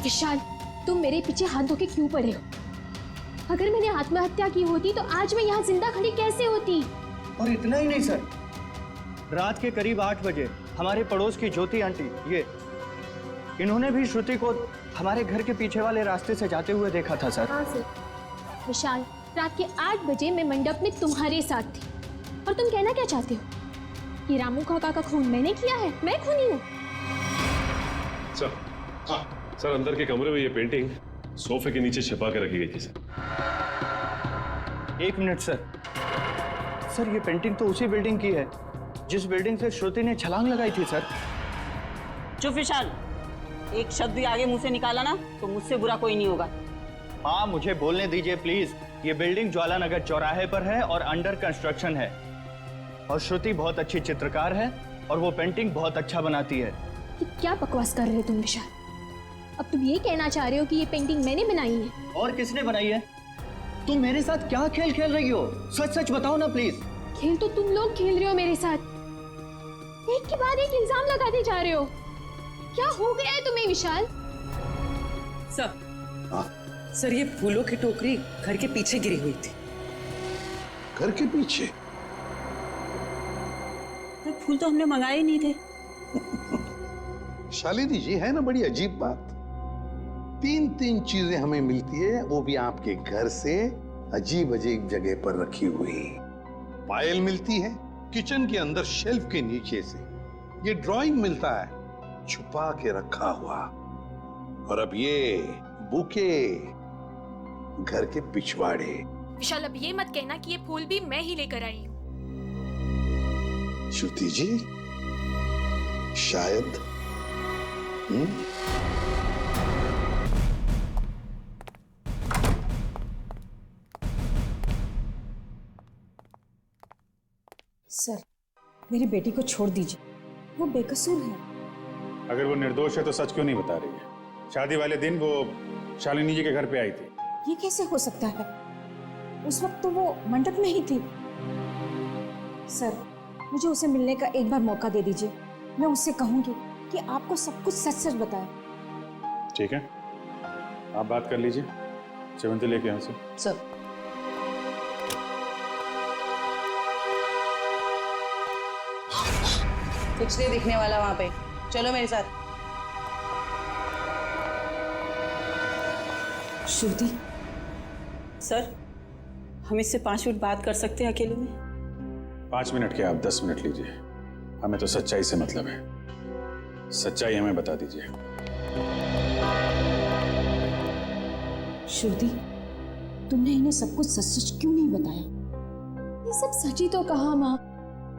Speaker 18: विशाल, तुम मेरे पीछे हाथ धो के क्यों पड़े हो? अगर मैंने आत्महत्या की होती तो आज मैं यहाँ जिंदा खड़ी कैसे होती?
Speaker 9: और इतना ही नहीं सर, रात के करीब 8 बजे हमारे पड़ोस की ज्योति आंटी, इन्होंने भी श्रुति को हमारे घर के पीछे वाले रास्ते से जाते हुए देखा था सर।
Speaker 18: हाँ सर। विशाल, रात के 8 बजे मैं मंडप में तुम्हारे साथ थी, और तुम कहना क्या चाहते हो कि रामू काका का खून मैंने किया है? मैं खूनी हूँ?
Speaker 4: सर अंदर के कमरे में ये पेंटिंग सोफे के नीचे छिपा के रखी गई थी सर।
Speaker 9: 1 मिनट सर, सर ये पेंटिंग तो उसी बिल्डिंग की है जिस बिल्डिंग से श्रुति ने छलांग लगाई थी सर।
Speaker 6: चुप विशाल, एक शब्द भी आगे मुंह से निकाला ना तो मुझसे बुरा कोई नहीं होगा।
Speaker 9: माँ मुझे बोलने दीजिए प्लीज। ये बिल्डिंग ज्वाला नगर चौराहे पर है और अंडर कंस्ट्रक्शन है, और श्रुति बहुत अच्छी चित्रकार है और वो पेंटिंग बहुत अच्छा बनाती है।
Speaker 18: कि क्या बकवास कर रहे हो तुम विशाल? अब तुम ये कहना चाह रहे हो कि ये पेंटिंग मैंने बनाई है?
Speaker 9: और किसने बनाई है? तुम मेरे साथ क्या खेल खेल रही हो? सच सच बताओ ना प्लीज।
Speaker 18: खेल तो तुम लोग खेल रहे हो मेरे साथ, एक के बाद एक इल्जाम लगाते जा रहे हो। क्या हो गया है तुम्हें विशाल?
Speaker 21: सर ये फूलों की टोकरी घर के पीछे गिरी हुई थी।
Speaker 5: घर के पीछे?
Speaker 6: फूल तो हमने मंगाए नहीं थे।
Speaker 5: शालिनी जी, है ना बड़ी अजीब बात। 3 चीजें हमें मिलती है, वो भी आपके घर से अजीब अजीब जगह पर रखी हुई। पायल मिलती है किचन के अंदर शेल्फ के नीचे से, ये ड्राइंग मिलता है छुपा के रखा हुआ, और अब ये बुके घर के पिछवाड़े।
Speaker 7: विशाल, अब ये मत कहना कि ये फूल भी मैं ही लेकर आई हूँ।
Speaker 5: श्रुति जी, शायद
Speaker 13: सर मेरी बेटी को छोड़ दीजिए, वो बेकसूर है।
Speaker 12: अगर वो निर्दोष है तो सच क्यों नहीं बता रही है? शादी वाले दिन वो शालिनी जी के घर पे आई थी।
Speaker 13: ये कैसे हो सकता है? उस वक्त तो वो मंडप में ही थी। सर मुझे उसे मिलने का एक बार मौका दे दीजिए, मैं उससे कहूंगी कि आपको सब कुछ सच सच बताए।
Speaker 12: ठीक है, आप बात कर लीजिए, सेवंती लेके यहाँ से।
Speaker 2: सर कुछ नहीं दिखने वाला वहां पे, चलो मेरे साथ।
Speaker 6: श्रुति सर, हम इससे 5 मिनट बात कर सकते हैं अकेले में?
Speaker 12: 5 मिनट क्या, आप 10 मिनट लीजिए। हमें तो सच्चाई से मतलब है, सच्चाई हमें बता दीजिए।
Speaker 18: श्रुति, तुमने इन्हें सब कुछ सच सच क्यों नहीं बताया? ये सब सच ही तो कहा माँ।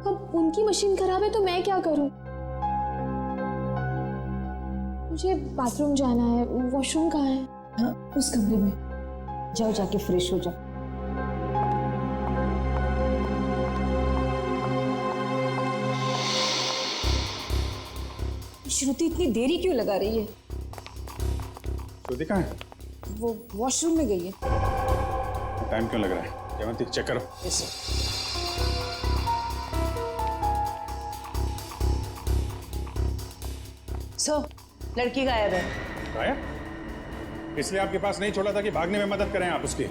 Speaker 18: अब उनकी मशीन खराब है तो मैं क्या करूं? मुझे बाथरूम जाना है, वॉशरूम कहाँ है?
Speaker 13: हाँ, उस कमरे में जाओ, जाके फ्रेश हो जाओ। श्रुति इतनी देरी क्यों लगा रही है?
Speaker 12: श्रुति कहाँ है?
Speaker 13: वो वॉशरूम में गई है।
Speaker 12: टाइम क्यों लग रहा है? सेवंती चेक करो।
Speaker 13: Yes sir.
Speaker 2: लड़की गायब है।
Speaker 12: गायब? इसलिए आपके पास नहीं छोड़ा था कि भागने में मदद करें आप उसकी।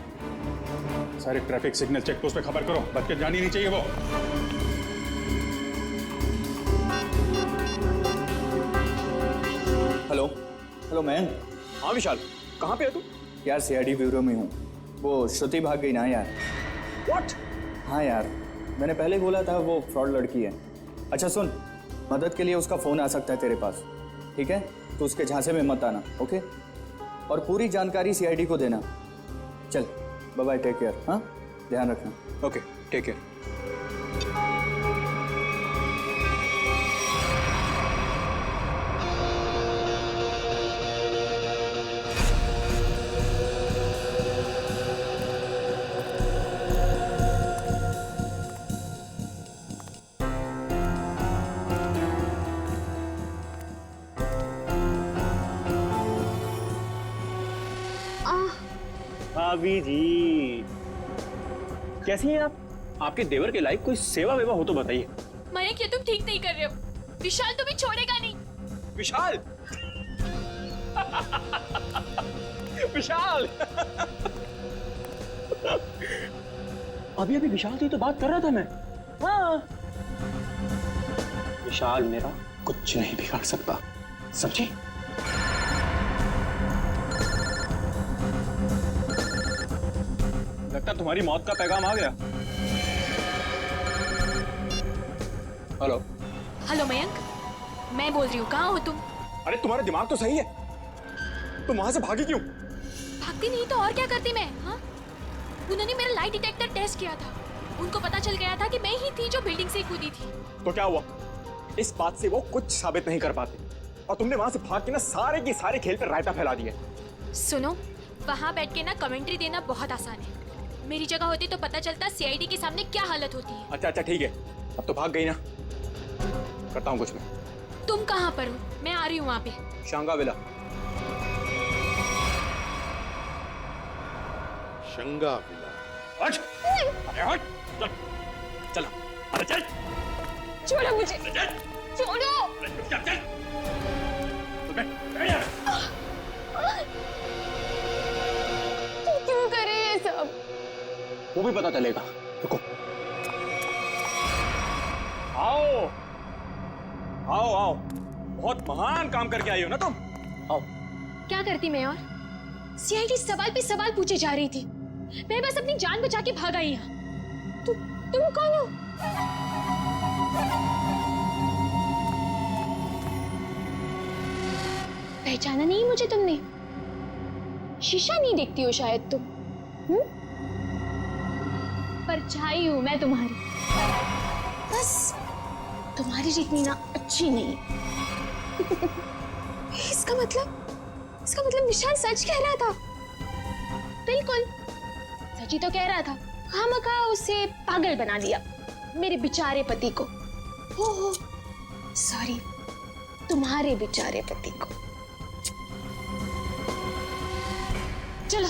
Speaker 12: सारे ट्रैफिक सिग्नल चेक पोस्ट पे खबर करो, बच के जानी नहीं चाहिए वो।
Speaker 9: Hello hello man. हाँ विशाल, कहाँ पे है तू? यार सीआईडी ब्यूरो में हूँ। वो श्रुति भाग गई ना यार। व्हाट? हाँ यार, मैंने पहले बोला था वो फ्रॉड लड़की है। अच्छा सुन, मदद के लिए उसका फ़ोन आ सकता है तेरे पास, ठीक है? तो उसके झांसे में मत आना, ओके? और पूरी जानकारी सीआईडी को देना। चल बाय बाय, टेक केयर। हाँ, ध्यान रखना। Okay, take care.
Speaker 8: भाभी जी कैसी हैं आप? आपके देवर के लायक कोई सेवा वेवा हो तो बताइए।
Speaker 7: मयंक, ये तुम ठीक नहीं कर रहे हो। विशाल तुम्हें छोड़ेगा नहीं।
Speaker 8: विशाल विशाल अभी अभी विशाल से तो बात कर रहा था मैं। हाँ, विशाल मेरा कुछ नहीं बिगाड़ सकता, समझे? लगता तुम्हारी मौत का पैगाम आ गया। हेलो
Speaker 7: हेलो मयंक, मैं बोल रही हूँ, कहाँ हो तुम?
Speaker 8: अरे तुम्हारा दिमाग तो सही है, तुम वहां से भागी क्यों?
Speaker 7: भागती नहीं तो और क्या करती मैं? हाँ, उन्होंने मेरा लाइट डिटेक्टर टेस्ट किया था। उनको पता चल गया था कि मैं ही थी जो बिल्डिंग से कूदी थी।
Speaker 8: तो क्या हुआ? इस बात से वो कुछ साबित नहीं कर पाते और तुमने वहां से भाग के ना सारे के सारे खेल पर रायता फैला दिया।
Speaker 7: सुनो, वहां बैठ के ना कमेंट्री देना बहुत आसान है। मेरी जगह होती तो पता चलता सीआईडी के सामने क्या हालत होती है।
Speaker 8: अच्छा ठीक है, अब तो भाग गई ना, करता हूँ कुछ मैं।
Speaker 7: तुम कहाँ पर हो? मैं आ रही हूँ वहाँ पे।
Speaker 8: शांगा विला।
Speaker 1: शंगा विला।
Speaker 8: हट! अरे हट! चल, चल, अरे चल!
Speaker 7: छोड़ो मुझे! छोड़ो!
Speaker 8: चल!
Speaker 7: तू क्यों करे ये सब?
Speaker 8: वो भी पता चलेगा, रुको। आओ, आओ, आओ, बहुत महान काम करके आई हो ना तुम। आओ।
Speaker 7: क्या करती मैं और? सीआईडी सवाल पे सवाल पूछे जा रही थी। मैं बस अपनी जान बचा के भाग आई यहाँ। तुम कौन हो? पहचाना नहीं मुझे तुमने? शीशा नहीं देखती हो शायद तुम? परछाई हूं मैं तुम्हारी। बस तुम्हारी जितनी ना अच्छी नहीं। इसका मतलब विशाल सच कह रहा था। बिल्कुल सच ही तो कह रहा था। खामखा उसे पागल बना दिया, मेरे बेचारे पति को। हो सॉरी, तुम्हारे बेचारे पति को। चलो।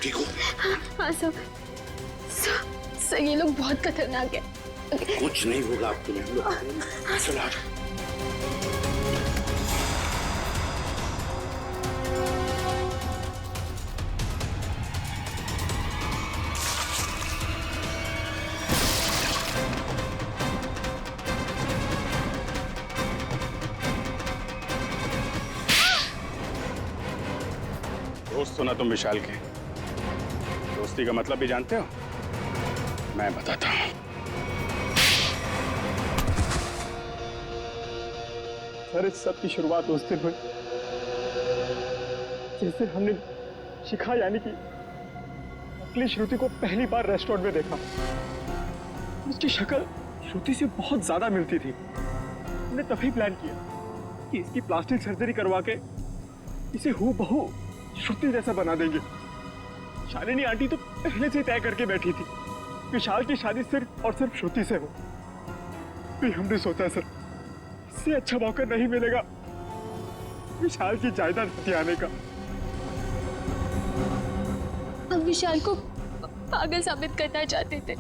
Speaker 1: ठीक हो?
Speaker 18: हाँ सब ये लोग बहुत खतरनाक है।
Speaker 1: कुछ नहीं होगा आप तुम्हें। चलो आ जाओ।
Speaker 12: दोस्त हो ना तुम विशाल के? दोस्ती का मतलब भी जानते हो? मैं बताता हूं।
Speaker 9: सर इस सब की शुरुआत उस दिन हुई जैसे हमने शिखा यानी कि नकली श्रुति को पहली बार रेस्टोरेंट में देखा। उसकी शक्ल श्रुति से बहुत ज्यादा मिलती थी। हमने तभी प्लान किया कि इसकी प्लास्टिक सर्जरी करवा के इसे हूबहू श्रुति जैसा बना देंगे। शालिनी आंटी तो पहले से तय करके बैठी थी विशाल की शादी सिर्फ और सिर्फ श्रुति से हो। फिर हमने सोचा सर इससे अच्छा मौका नहीं मिलेगा विशाल की जायदाद हथियाने का।
Speaker 18: हम विशाल को पागल साबित करना चाहते थे।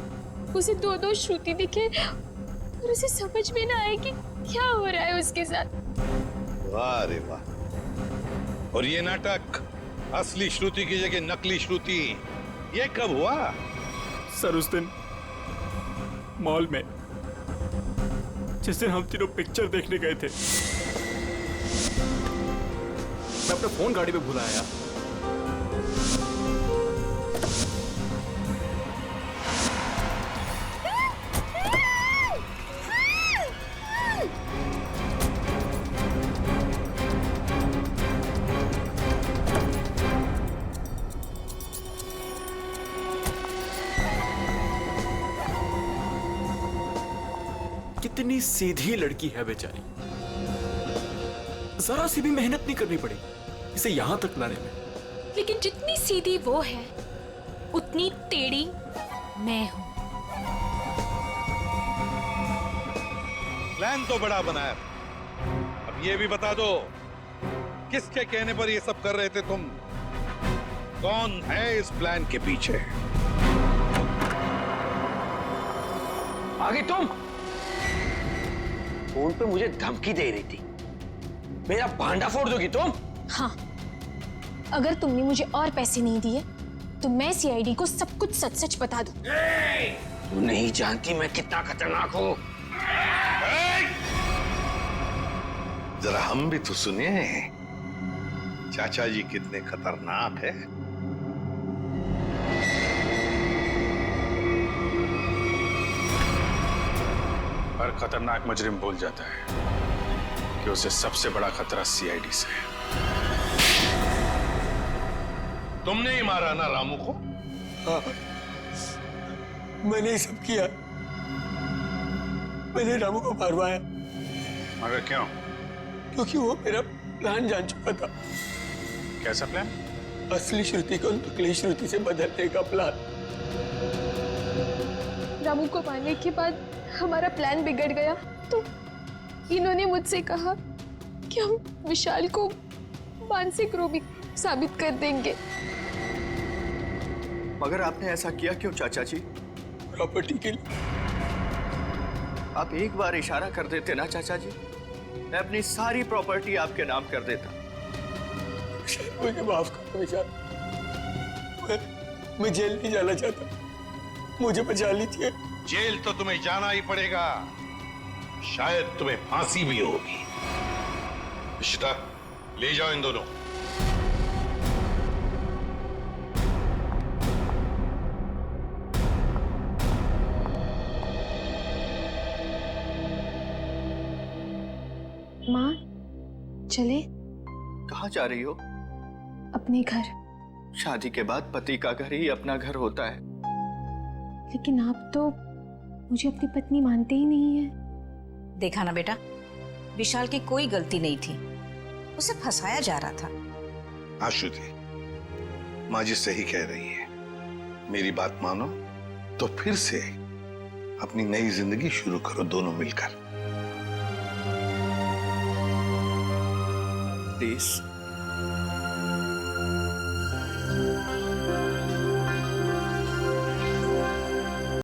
Speaker 18: उसे दो श्रुति दिखे और उसे समझ में ना आए कि क्या हो रहा है उसके साथ।
Speaker 5: वाह रे वाह। और ये नाटक असली श्रुति की जगह नकली श्रुति, ये कब हुआ?
Speaker 8: सर उस दिन मॉल में जिस दिन हम तीनों पिक्चर देखने गए थे। मैं अपना फोन गाड़ी में भूला आया। कितनी सीधी लड़की है बेचारी, जरा सी भी मेहनत नहीं करनी पड़ी इसे यहां तक लाने में।
Speaker 7: लेकिन जितनी सीधी वो है उतनी टेढ़ी मैं हूं।
Speaker 1: प्लान तो बड़ा बनाया, अब ये भी बता दो किसके कहने पर ये सब कर रहे थे तुम? कौन है इस प्लान के पीछे?
Speaker 3: आगे तुम फोन पे मुझे धमकी दे रही थी, मेरा भांडा फोड़ दोगी तुम?
Speaker 18: हाँ, अगर तुमने मुझे और पैसे नहीं दिए तो मैं सीआईडी को सब कुछ सच सच बता दूं।
Speaker 3: तू नहीं जानती मैं कितना खतरनाक हूँ।
Speaker 5: जरा हम भी तो सुने चाचा जी कितने खतरनाक है।
Speaker 12: हर खतरनाक मुजरिम भूल जाता है कि उसे सबसे बड़ा खतरा सीआईडी से है।
Speaker 5: तुमने ही मारा ना रामू को?
Speaker 16: हाँ, मैंने ही सब किया। मैंने रामू को मारवाया।
Speaker 12: मगर क्यों?
Speaker 16: क्योंकि वो मेरा प्लान जान चुका था।
Speaker 12: कैसा प्लान?
Speaker 16: असली श्रुति को नकली श्रुति से बदलने का प्लान।
Speaker 18: रामू को मारने के बाद हमारा प्लान बिगड़ गया तो इन्होंने मुझसे कहा कि हम विशाल को मानसिक रोगी साबित कर देंगे।
Speaker 9: मगर आपने ऐसा किया क्यों चाचा जी?
Speaker 16: प्रॉपर्टी के लिए।
Speaker 9: आप एक बार इशारा कर देते ना चाचा जी, मैं अपनी सारी प्रॉपर्टी आपके नाम कर देता।
Speaker 16: मुझे माफ करो विशाल, मैं जेल नहीं जाना चाहता, मुझे बचा लीजिए।
Speaker 1: जेल तो तुम्हें जाना ही पड़ेगा, शायद तुम्हें फांसी भी होगी। इशिता, ले जाओ इन दोनों।
Speaker 18: माँ, चले?
Speaker 9: कहाँ जा रही हो?
Speaker 18: अपने घर।
Speaker 9: शादी के बाद पति का घर ही अपना घर होता है।
Speaker 18: लेकिन आप तो मुझे अपनी पत्नी मानते ही नहीं है।
Speaker 13: देखा ना बेटा, विशाल की कोई गलती नहीं थी, उसे फंसाया जा रहा था।
Speaker 5: हाँ श्रुति, माँ जी सही कह रही है। मेरी बात मानो तो फिर से अपनी नई जिंदगी शुरू करो दोनों मिलकर।
Speaker 9: प्लीज